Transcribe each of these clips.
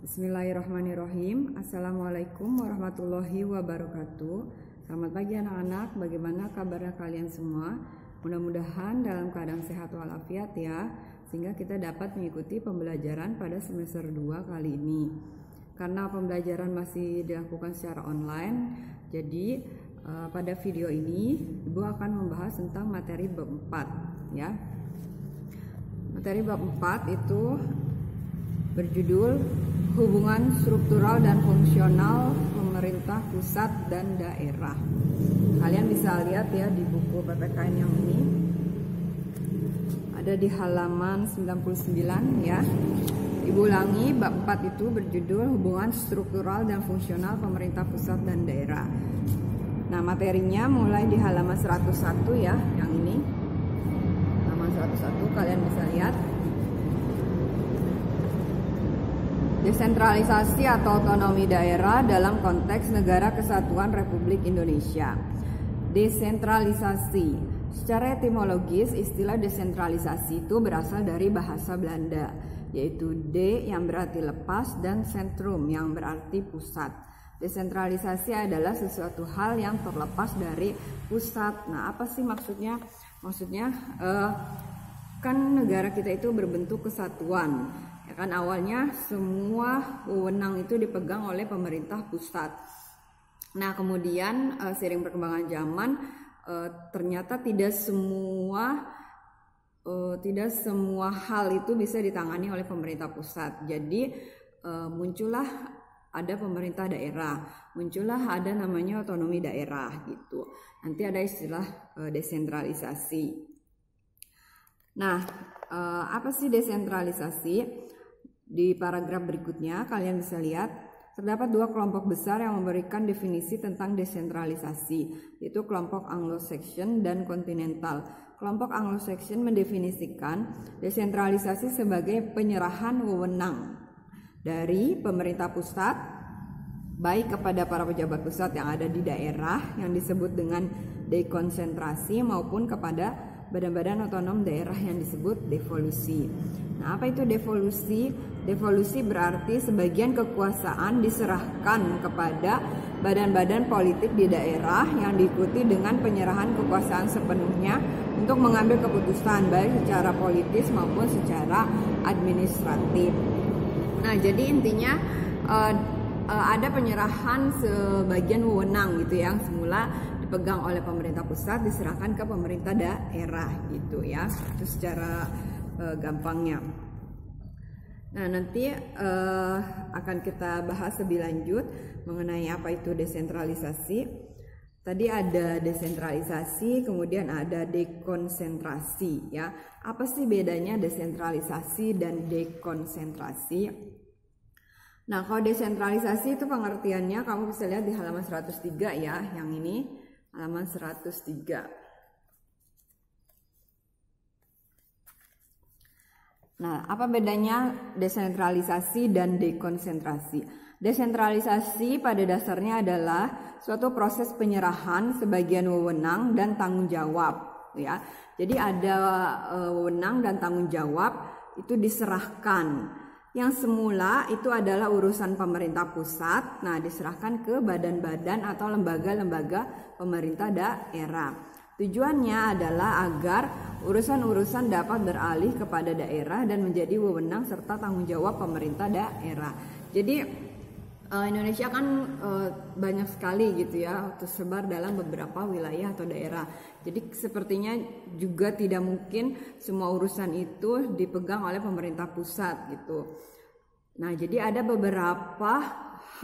Bismillahirrahmanirrahim. Assalamualaikum warahmatullahi wabarakatuh. Selamat pagi anak-anak, bagaimana kabarnya kalian semua? Mudah-mudahan dalam keadaan sehat walafiat ya, sehingga kita dapat mengikuti pembelajaran pada semester 2 kali ini. Karena pembelajaran masih dilakukan secara online, jadi pada video ini Ibu akan membahas tentang materi bab 4 ya. Materi bab 4 itu berjudul hubungan struktural dan fungsional pemerintah pusat dan daerah. Kalian bisa lihat ya di buku PPKN yang ini. Ada di halaman 99 ya. Ibu ulangi, bab 4 itu berjudul hubungan struktural dan fungsional pemerintah pusat dan daerah. Nah, materinya mulai di halaman 101 ya, yang ini. Halaman 101 kalian bisa lihat. Desentralisasi atau otonomi daerah dalam konteks Negara Kesatuan Republik Indonesia. Desentralisasi. Secara etimologis, istilah desentralisasi itu berasal dari bahasa Belanda, yaitu de yang berarti lepas dan sentrum yang berarti pusat. Desentralisasi adalah sesuatu hal yang terlepas dari pusat. Nah, apa sih maksudnya? Maksudnya kan negara kita itu berbentuk kesatuan. Ya kan, awalnya semua wewenang itu dipegang oleh pemerintah pusat. Nah, kemudian seiring perkembangan zaman ternyata tidak semua hal itu bisa ditangani oleh pemerintah pusat. Jadi muncullah ada pemerintah daerah, muncullah ada namanya otonomi daerah gitu. Nanti ada istilah desentralisasi. Nah, apa sih desentralisasi? Di paragraf berikutnya kalian bisa lihat terdapat dua kelompok besar yang memberikan definisi tentang desentralisasi, yaitu kelompok Anglo-Saxon dan kontinental. Kelompok Anglo-Saxon mendefinisikan desentralisasi sebagai penyerahan wewenang dari pemerintah pusat baik kepada para pejabat pusat yang ada di daerah yang disebut dengan dekonsentrasi maupun kepada badan-badan otonom daerah yang disebut devolusi. Nah, apa itu devolusi? Devolusi berarti sebagian kekuasaan diserahkan kepada badan-badan politik di daerah yang diikuti dengan penyerahan kekuasaan sepenuhnya untuk mengambil keputusan baik secara politis maupun secara administratif. Nah, jadi intinya ada penyerahan sebagian wewenang gitu yang semula dipegang oleh pemerintah pusat diserahkan ke pemerintah daerah gitu ya. Itu secara gampangnya. Nah, nanti akan kita bahas lebih lanjut mengenai apa itu desentralisasi. Tadi ada desentralisasi, kemudian ada dekonsentrasi ya. Apa sih bedanya desentralisasi dan dekonsentrasi? Nah, kalau desentralisasi itu pengertiannya kamu bisa lihat di halaman 103 ya, yang ini halaman 103. Nah, apa bedanya desentralisasi dan dekonsentrasi? Desentralisasi pada dasarnya adalah suatu proses penyerahan sebagian wewenang dan tanggung jawab, ya. Jadi ada wewenang dan tanggung jawab itu diserahkan. Yang semula itu adalah urusan pemerintah pusat, nah diserahkan ke badan-badan atau lembaga-lembaga pemerintah daerah. Tujuannya adalah agar urusan-urusan dapat beralih kepada daerah dan menjadi wewenang serta tanggung jawab pemerintah daerah. Jadi Indonesia kan banyak sekali gitu ya, tersebar dalam beberapa wilayah atau daerah. Jadi sepertinya juga tidak mungkin semua urusan itu dipegang oleh pemerintah pusat gitu. Nah, jadi ada beberapa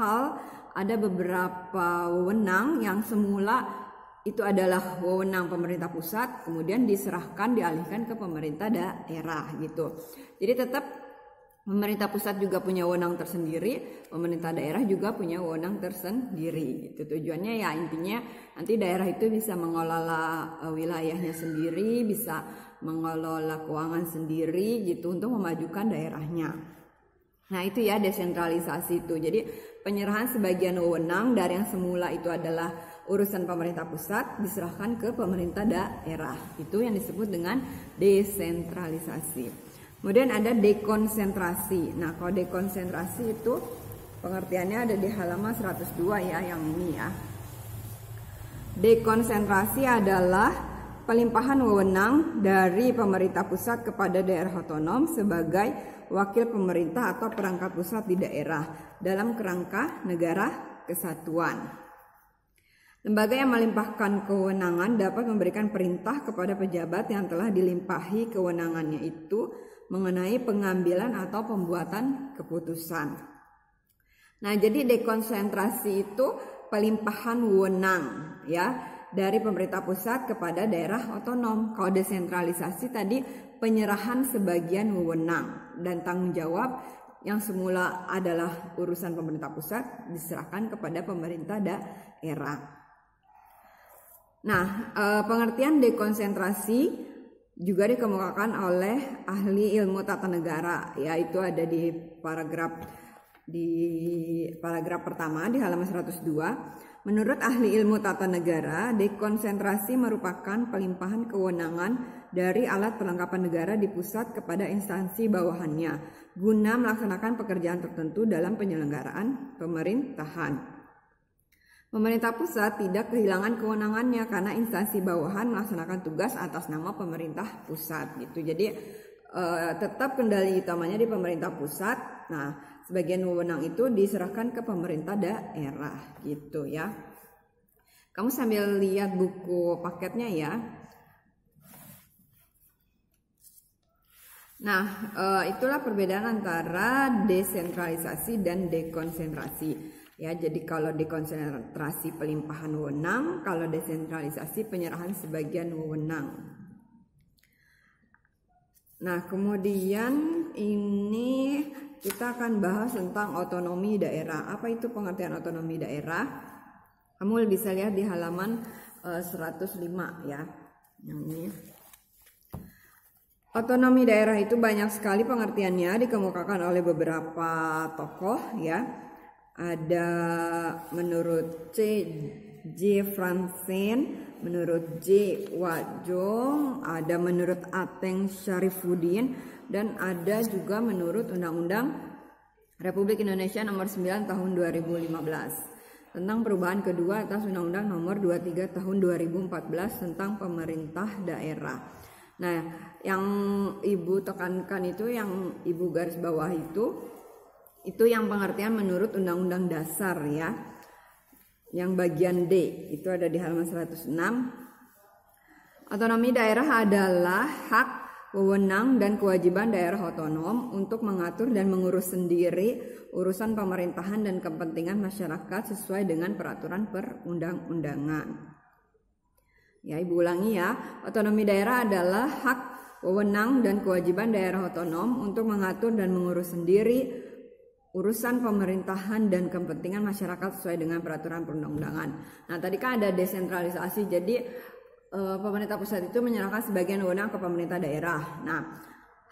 hal, ada beberapa wewenang yang semula itu adalah wewenang pemerintah pusat, kemudian diserahkan, dialihkan ke pemerintah daerah gitu. Jadi tetap pemerintah pusat juga punya wewenang tersendiri, pemerintah daerah juga punya wewenang tersendiri gitu. Tujuannya ya intinya nanti daerah itu bisa mengelola wilayahnya sendiri, bisa mengelola keuangan sendiri gitu untuk memajukan daerahnya. Nah, itu ya desentralisasi itu. Jadi penyerahan sebagian wewenang dari yang semula itu adalah urusan pemerintah pusat diserahkan ke pemerintah daerah. Itu yang disebut dengan desentralisasi. Kemudian ada dekonsentrasi. Nah, kalau dekonsentrasi itu pengertiannya ada di halaman 102 ya, yang ini ya. Dekonsentrasi adalah pelimpahan wewenang dari pemerintah pusat kepada daerah otonom sebagai wakil pemerintah atau perangkat pusat di daerah dalam kerangka negara kesatuan. Lembaga yang melimpahkan kewenangan dapat memberikan perintah kepada pejabat yang telah dilimpahi kewenangannya itu mengenai pengambilan atau pembuatan keputusan. Nah, jadi dekonsentrasi itu pelimpahan wewenang ya dari pemerintah pusat kepada daerah otonom. Kalau desentralisasi tadi penyerahan sebagian wewenang dan tanggung jawab yang semula adalah urusan pemerintah pusat diserahkan kepada pemerintah daerah. Nah, pengertian dekonsentrasi juga dikemukakan oleh ahli ilmu tata negara, yaitu ada di paragraf pertama di halaman 102. Menurut ahli ilmu tata negara, dekonsentrasi merupakan pelimpahan kewenangan dari alat perlengkapan negara di pusat kepada instansi bawahannya guna melaksanakan pekerjaan tertentu dalam penyelenggaraan pemerintahan. Pemerintah pusat tidak kehilangan kewenangannya karena instansi bawahan melaksanakan tugas atas nama pemerintah pusat gitu. Jadi tetap kendali utamanya di pemerintah pusat. Nah, sebagian wewenang itu diserahkan ke pemerintah daerah gitu ya. Kamu sambil lihat buku paketnya ya. Nah, itulah perbedaan antara desentralisasi dan dekonsentrasi. Ya, jadi kalau dekonsentrasi pelimpahan wewenang, kalau desentralisasi penyerahan sebagian wewenang. Nah, kemudian ini kita akan bahas tentang otonomi daerah. Apa itu pengertian otonomi daerah? Kamu bisa lihat di halaman 105 ya. Yang ini. Otonomi daerah itu banyak sekali pengertiannya, dikemukakan oleh beberapa tokoh ya. Ada menurut J. Franzen, menurut J. Wajong, ada menurut Ateng Syarifuddin, dan ada juga menurut Undang-Undang Republik Indonesia Nomor 9 Tahun 2015 tentang perubahan kedua atas Undang-Undang Nomor 23 Tahun 2014 tentang pemerintah daerah. Nah, yang Ibu tekankan itu, yang Ibu garis bawah itu yang pengertian menurut Undang-Undang Dasar ya. Yang bagian D itu ada di halaman 106. Otonomi daerah adalah hak, wewenang, dan kewajiban daerah otonom untuk mengatur dan mengurus sendiri urusan pemerintahan dan kepentingan masyarakat sesuai dengan peraturan perundang-undangan. Ya, Ibu ulangi ya. Otonomi daerah adalah hak, wewenang, dan kewajiban daerah otonom untuk mengatur dan mengurus sendiri urusan pemerintahan dan kepentingan masyarakat sesuai dengan peraturan perundang-undangan. Nah, tadi kan ada desentralisasi, jadi pemerintah pusat itu menyerahkan sebagian wewenang ke pemerintah daerah. Nah,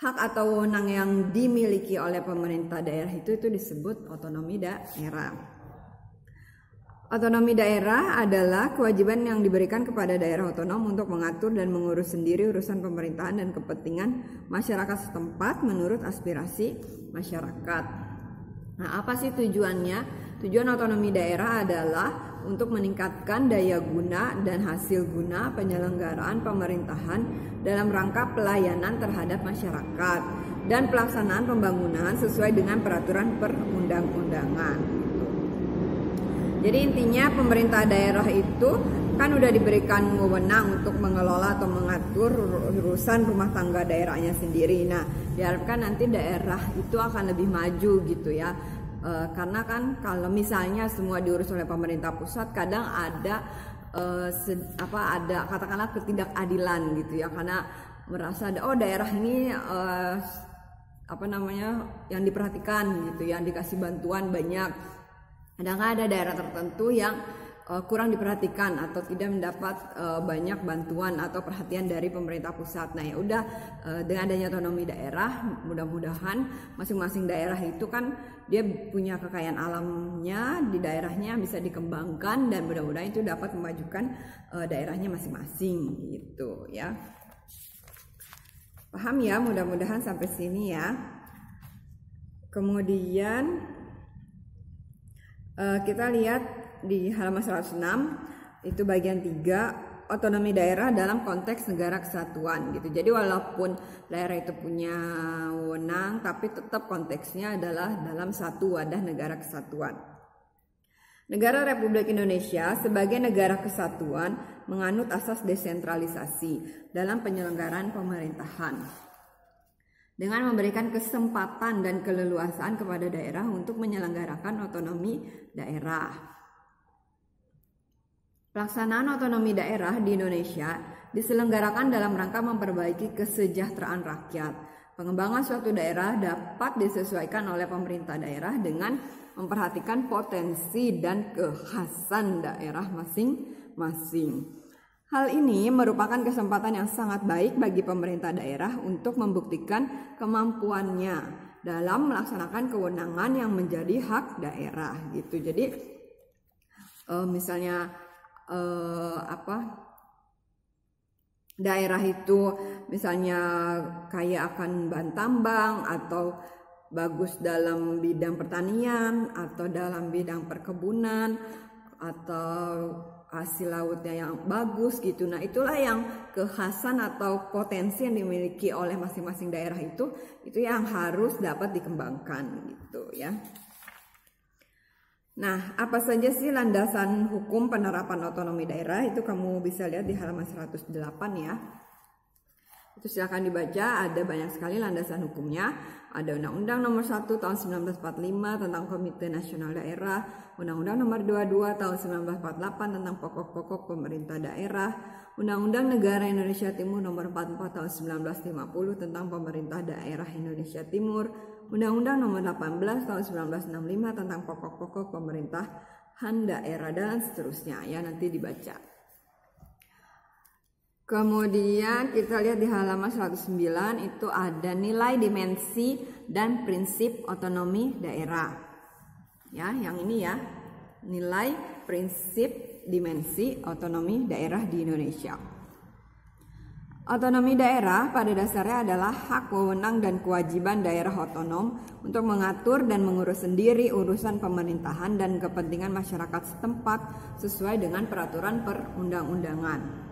hak atau wewenang yang dimiliki oleh pemerintah daerah itu disebut otonomi daerah. Otonomi daerah adalah kewajiban yang diberikan kepada daerah otonom untuk mengatur dan mengurus sendiri urusan pemerintahan dan kepentingan masyarakat setempat menurut aspirasi masyarakat. Nah, apa sih tujuannya? Tujuan otonomi daerah adalah untuk meningkatkan daya guna dan hasil guna penyelenggaraan pemerintahan dalam rangka pelayanan terhadap masyarakat dan pelaksanaan pembangunan sesuai dengan peraturan perundang-undangan. Jadi intinya pemerintah daerah itu kan udah diberikan wewenang untuk mengelola atau mengatur urusan rumah tangga daerahnya sendiri. Nah, diharapkan nanti daerah itu akan lebih maju gitu ya. Karena kan kalau misalnya semua diurus oleh pemerintah pusat, kadang ada ada katakanlah ketidakadilan gitu ya, karena merasa ada daerah ini yang diperhatikan gitu, yang dikasih bantuan banyak. Sedangkan ada daerah tertentu yang kurang diperhatikan atau tidak mendapat banyak bantuan atau perhatian dari pemerintah pusat. Nah, ya udah, dengan adanya otonomi daerah, mudah-mudahan masing-masing daerah itu kan dia punya kekayaan alamnya di daerahnya, bisa dikembangkan, dan mudah-mudahan itu dapat memajukan daerahnya masing-masing gitu ya. Paham ya, mudah-mudahan sampai sini ya. Kemudian kita lihat di halaman 106 itu bagian 3, otonomi daerah dalam konteks negara kesatuan gitu. Jadi walaupun daerah itu punya wewenang, tapi tetap konteksnya adalah dalam satu wadah negara kesatuan. Negara Republik Indonesia sebagai negara kesatuan menganut asas desentralisasi dalam penyelenggaraan pemerintahan dengan memberikan kesempatan dan keleluasaan kepada daerah untuk menyelenggarakan otonomi daerah. Pelaksanaan otonomi daerah di Indonesia diselenggarakan dalam rangka memperbaiki kesejahteraan rakyat. Pengembangan suatu daerah dapat disesuaikan oleh pemerintah daerah dengan memperhatikan potensi dan kekhasan daerah masing-masing. Hal ini merupakan kesempatan yang sangat baik bagi pemerintah daerah untuk membuktikan kemampuannya dalam melaksanakan kewenangan yang menjadi hak daerah gitu. Jadi misalnya daerah itu misalnya kaya akan bahan tambang atau bagus dalam bidang pertanian atau dalam bidang perkebunan atau hasil lautnya yang bagus gitu. Nah, itulah yang kekhasan atau potensi yang dimiliki oleh masing-masing daerah itu yang harus dapat dikembangkan gitu ya. Nah, apa saja sih landasan hukum penerapan otonomi daerah? Itu kamu bisa lihat di halaman 108 ya. Itu silakan dibaca, ada banyak sekali landasan hukumnya. Ada Undang-Undang Nomor 1 Tahun 1945 tentang Komite Nasional Daerah, Undang-Undang Nomor 22 Tahun 1948 tentang pokok-pokok pemerintah daerah, Undang-Undang Negara Indonesia Timur Nomor 44 Tahun 1950 tentang pemerintah daerah Indonesia Timur, Undang-Undang Nomor 18 Tahun 1965 tentang pokok-pokok pemerintahan daerah dan seterusnya ya, nanti dibaca. Kemudian kita lihat di halaman 109 itu ada nilai, dimensi, dan prinsip otonomi daerah. Ya, yang ini ya. Nilai, prinsip, dimensi otonomi daerah di Indonesia. Otonomi daerah pada dasarnya adalah hak, wewenang, dan kewajiban daerah otonom untuk mengatur dan mengurus sendiri urusan pemerintahan dan kepentingan masyarakat setempat sesuai dengan peraturan perundang-undangan.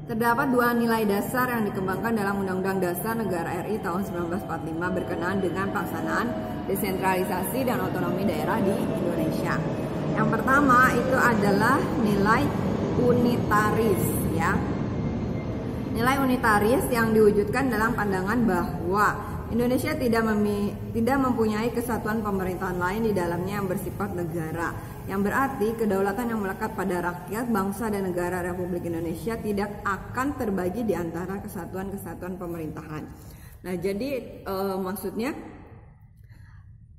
Terdapat dua nilai dasar yang dikembangkan dalam Undang-Undang Dasar Negara RI tahun 1945 berkenaan dengan pelaksanaan desentralisasi dan otonomi daerah di Indonesia. Yang pertama itu adalah nilai unitaris ya. Nilai unitaris yang diwujudkan dalam pandangan bahwa Indonesia tidak mempunyai kesatuan pemerintahan lain di dalamnya yang bersifat negara, yang berarti kedaulatan yang melekat pada rakyat, bangsa, dan negara Republik Indonesia tidak akan terbagi di antara kesatuan-kesatuan pemerintahan. Nah, jadi maksudnya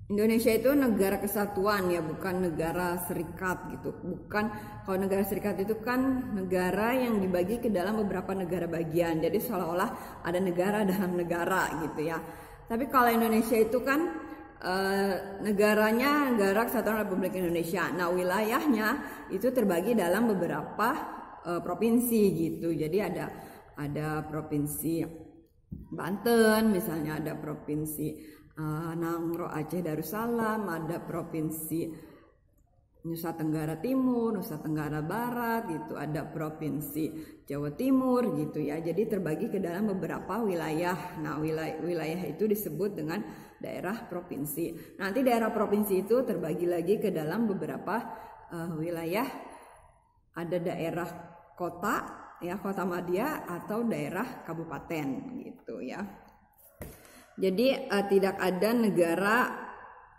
Indonesia itu negara kesatuan ya, bukan negara serikat gitu. Bukan, kalau negara serikat itu kan negara yang dibagi ke dalam beberapa negara bagian. Jadi seolah-olah ada negara dalam negara gitu ya. Tapi kalau Indonesia itu kan negaranya negara kesatuan Republik Indonesia. Nah, wilayahnya itu terbagi dalam beberapa provinsi gitu. Jadi ada provinsi Banten, misalnya ada provinsi Nangro Aceh Darussalam, ada provinsi Nusa Tenggara Timur, Nusa Tenggara Barat gitu, ada provinsi Jawa Timur gitu ya. Jadi terbagi ke dalam beberapa wilayah. Nah, wilayah itu disebut dengan daerah provinsi. Nanti daerah provinsi itu terbagi lagi ke dalam beberapa wilayah. Ada daerah kota ya, kota madya, atau daerah kabupaten gitu ya. Jadi tidak ada negara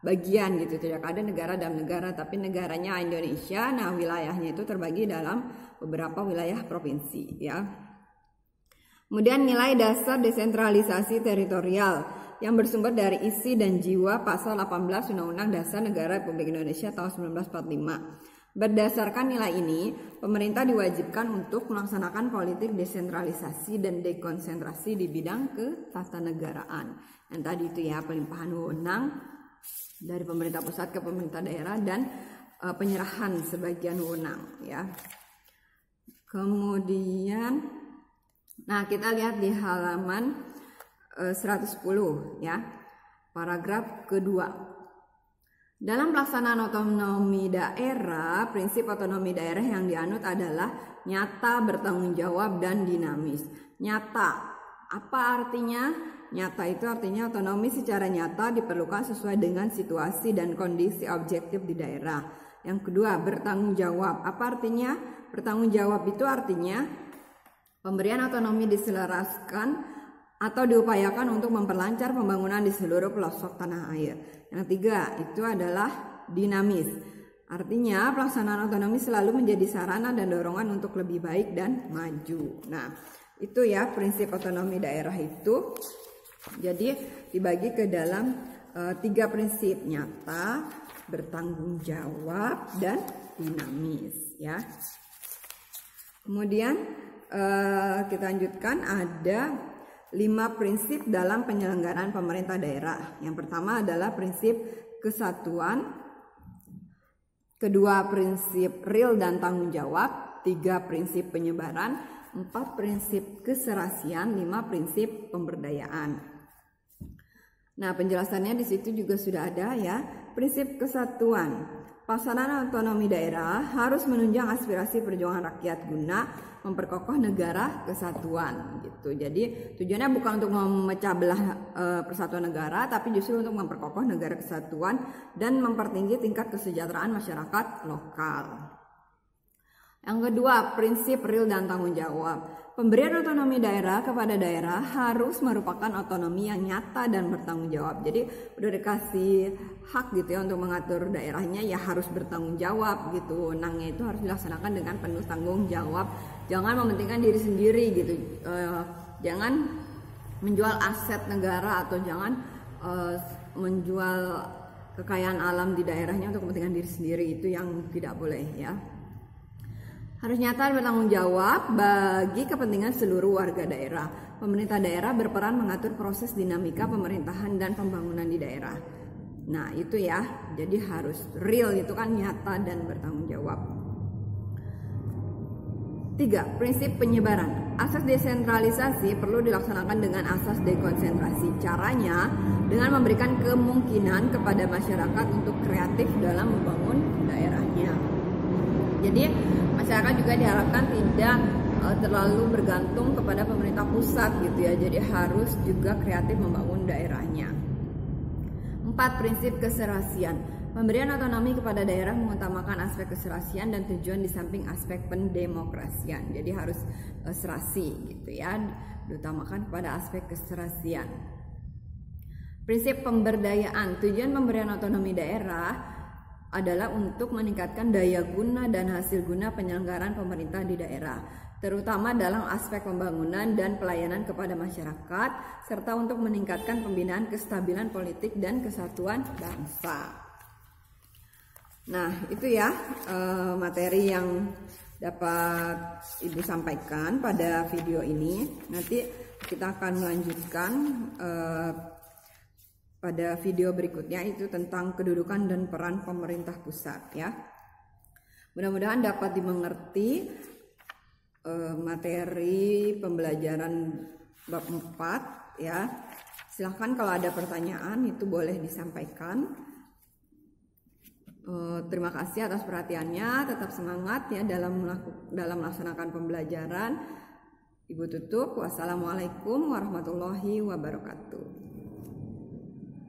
bagian gitu, tidak ada negara dalam negara, tapi negaranya Indonesia. Nah, wilayahnya itu terbagi dalam beberapa wilayah provinsi ya. Kemudian nilai dasar desentralisasi teritorial yang bersumber dari isi dan jiwa pasal 18 Undang-Undang Dasar Negara Republik Indonesia tahun 1945. Berdasarkan nilai ini, pemerintah diwajibkan untuk melaksanakan politik desentralisasi dan dekonsentrasi di bidang ketatanegaraan. Yang tadi itu ya, pelimpahan wewenang dari pemerintah pusat ke pemerintah daerah dan penyerahan sebagian wewenang ya. Kemudian Nah, kita lihat di halaman 110 ya. Paragraf kedua. Dalam pelaksanaan otonomi daerah, prinsip otonomi daerah yang dianut adalah nyata, bertanggung jawab, dan dinamis. Nyata, apa artinya? Nyata itu artinya otonomi secara nyata diperlukan sesuai dengan situasi dan kondisi objektif di daerah. Yang kedua, bertanggung jawab. Apa artinya? Bertanggung jawab itu artinya pemberian otonomi diselaraskan atau diupayakan untuk memperlancar pembangunan di seluruh pelosok tanah air. Yang tiga, itu adalah dinamis. Artinya pelaksanaan otonomi selalu menjadi sarana dan dorongan untuk lebih baik dan maju. Nah, itu ya prinsip otonomi daerah itu. Jadi dibagi ke dalam 3 prinsip: nyata, bertanggung jawab, dan dinamis ya. Kemudian kita lanjutkan, ada 5 prinsip dalam penyelenggaraan pemerintah daerah. Yang pertama adalah prinsip kesatuan, kedua prinsip real dan tanggung jawab, 3 prinsip penyebaran, 4 prinsip keserasian, 5 prinsip pemberdayaan. Nah, penjelasannya di situ juga sudah ada ya. Prinsip kesatuan. Pelaksanaan otonomi daerah harus menunjang aspirasi perjuangan rakyat guna memperkokoh negara kesatuan gitu. Jadi tujuannya bukan untuk memecah belah persatuan negara, tapi justru untuk memperkokoh negara kesatuan dan mempertinggi tingkat kesejahteraan masyarakat lokal. Yang kedua, prinsip real dan tanggung jawab. Pemberian otonomi daerah kepada daerah harus merupakan otonomi yang nyata dan bertanggung jawab. Jadi udah dikasih hak gitu ya untuk mengatur daerahnya, ya harus bertanggung jawab gitu. Wewenangnya itu harus dilaksanakan dengan penuh tanggung jawab. Jangan mementingkan diri sendiri gitu. Jangan menjual aset negara atau jangan menjual kekayaan alam di daerahnya untuk kepentingan diri sendiri. Itu yang tidak boleh ya. Harus nyata dan bertanggung jawab bagi kepentingan seluruh warga daerah. Pemerintah daerah berperan mengatur proses dinamika pemerintahan dan pembangunan di daerah. Nah, itu ya. Jadi harus real, itu kan nyata dan bertanggung jawab. 3. Prinsip penyebaran. Asas desentralisasi perlu dilaksanakan dengan asas dekonsentrasi. Caranya dengan memberikan kemungkinan kepada masyarakat untuk kreatif dalam membangun daerahnya. Jadi masyarakat juga diharapkan tidak terlalu bergantung kepada pemerintah pusat gitu ya. Jadi harus juga kreatif membangun daerahnya. 4. Prinsip keserasian. Pemberian otonomi kepada daerah mengutamakan aspek keserasian dan tujuan di samping aspek pendemokrasian. Jadi harus serasi gitu ya, diutamakan kepada aspek keserasian. Prinsip pemberdayaan. Tujuan pemberian otonomi daerah adalah untuk meningkatkan daya guna dan hasil guna penyelenggaraan pemerintah di daerah, terutama dalam aspek pembangunan dan pelayanan kepada masyarakat, serta untuk meningkatkan pembinaan kestabilan politik dan kesatuan bangsa. Nah, itu ya materi yang dapat Ibu sampaikan pada video ini. Nanti kita akan melanjutkan pada video berikutnya, itu tentang kedudukan dan peran pemerintah pusat ya. Mudah-mudahan dapat dimengerti materi pembelajaran bab 4 ya. Silahkan kalau ada pertanyaan itu boleh disampaikan. Terima kasih atas perhatiannya, tetap semangat ya dalam melaksanakan pembelajaran. Ibu tutup. Wassalamualaikum warahmatullahi wabarakatuh.